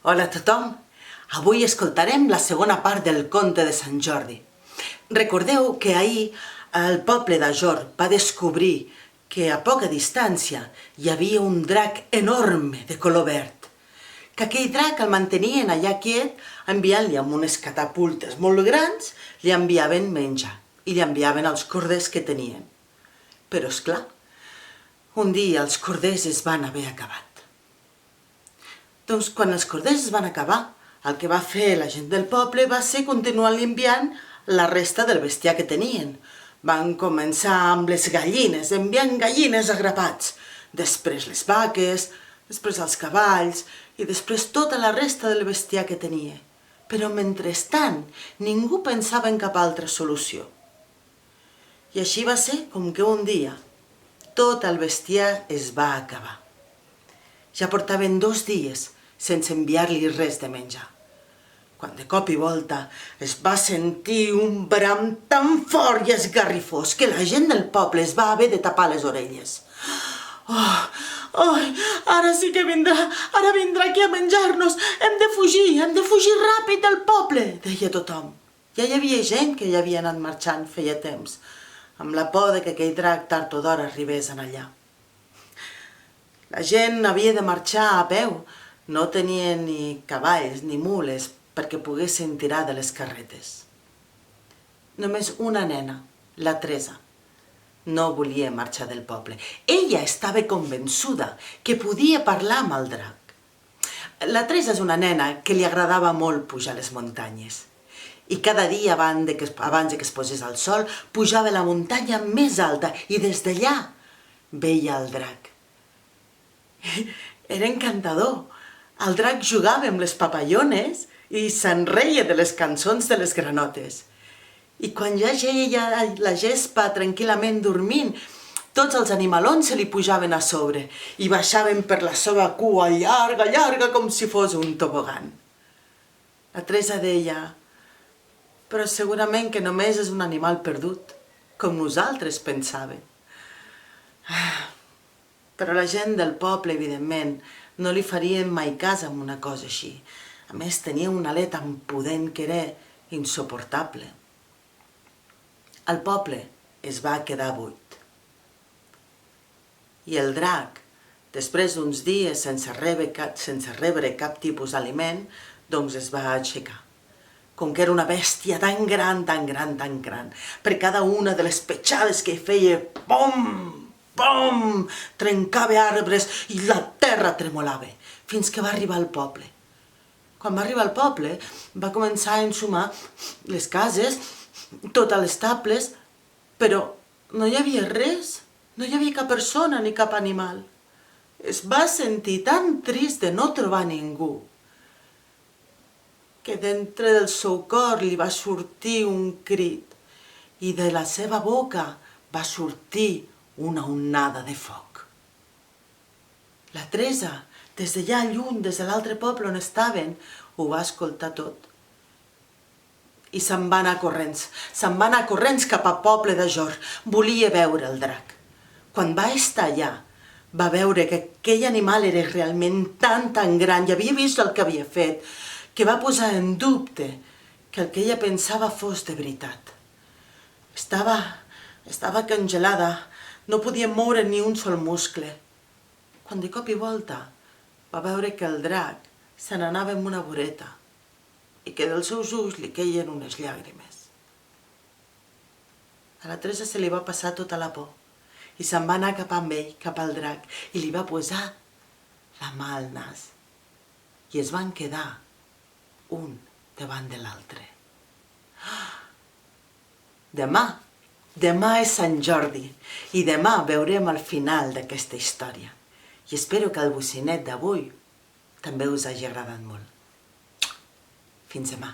Hola a tothom! Avui escoltarem la segona part del conte de Sant Jordi. Recordeu que ahir el poble d'Ajor va descobrir que a poca distància hi havia un drac enorme de color verd, que aquell drac el mantenien allà quiet, enviant-li amb unes catapultes molt grans, li enviaven menjar i li enviaven els corders que tenien. Però, esclar, un dia els corders es van haver acabat. Doncs quan els corders es van acabar, el que va fer la gent del poble va ser continuar enviant la resta del bestiar que tenien. Van començar amb les gallines, enviant gallines a grapats, després les vaques, després els cavalls i després tota la resta del bestiar que tenia. Però mentrestant ningú pensava en cap altra solució. I així va ser com que un dia tot el bestiar es va acabar. Ja portaven 2 dies sense enviar-li res de menjar, quan de cop i volta es va sentir un bram tan fort i esgarrifós que la gent del poble es va haver de tapar les orelles. Ara sí que vindrà, ara vindrà aquí a menjar-nos, hem de fugir ràpid del poble, deia tothom. Ja hi havia gent que ja havia anat marxant feia temps, amb la por que aquell drac tard o d'hora arribés en allà. La gent havia de marxar a peu, no tenien ni cavalls ni mules perquè poguessin tirar de les carretes. Només una nena, la Teresa, no volia marxar del poble. Ella estava convençuda que podia parlar amb el drac. La Teresa és una nena que li agradava molt pujar les muntanyes. I cada dia abans que es posés el sol, pujava a la muntanya més alta i des d'allà veia el drac. Era encantador. El drac jugava amb les papallones i se'n reia de les cançons de les granotes. I quan ja geia la gespa tranquil·lament dormint, tots els animalons se li pujaven a sobre i baixaven per la seva cua llarga com si fos un tobogan. La Teresa deia: però segurament que només és un animal perdut, com nosaltres pensàvem. Però la gent del poble, evidentment, no li farien mai cas amb una cosa així. A més, tenia un alè tan pudent que era insuportable. El poble es va quedar buit. I el drac, després d'uns dies sense rebre cap tipus d'aliment, doncs es va aixecar. Com que era una bèstia tan gran, per cada una de les petjades que feia, pom, pom, trencava arbres i la terra tremolava, fins que va arribar al poble. Quan va arribar al poble, va començar a ensumar les cases, totes les tables, però no hi havia res, no hi havia cap persona ni cap animal. Es va sentir tan trist de no trobar ningú, que dintre del seu cor li va sortir un crit i de la seva boca va sortir una onada de foc. La Teresa, des d'allà lluny, des de l'altre poble on estaven, ho va escoltar tot. I se'n va anar corrents cap al poble d'Ajor. Volia veure el drac. Quan va estar allà, va veure que aquell animal era realment tan gran, i havia vist el que havia fet, que va posar en dubte que el que ella pensava fos de veritat. Estava congelada, no podia moure ni un sol muscle, quan de cop i volta va veure que el drac se n'anava amb una voreta i que dels seus ulls li queien unes llàgrimes. A la Teresa se li va passar tota la por i se'n va anar cap amb ell, cap al drac, i li va posar la mà al nas. I es van quedar un davant de l'altre. Demà és Sant Jordi i demà veurem el final d'aquesta història. I espero que el bocinet d'avui també us hagi agradat molt. Fins demà.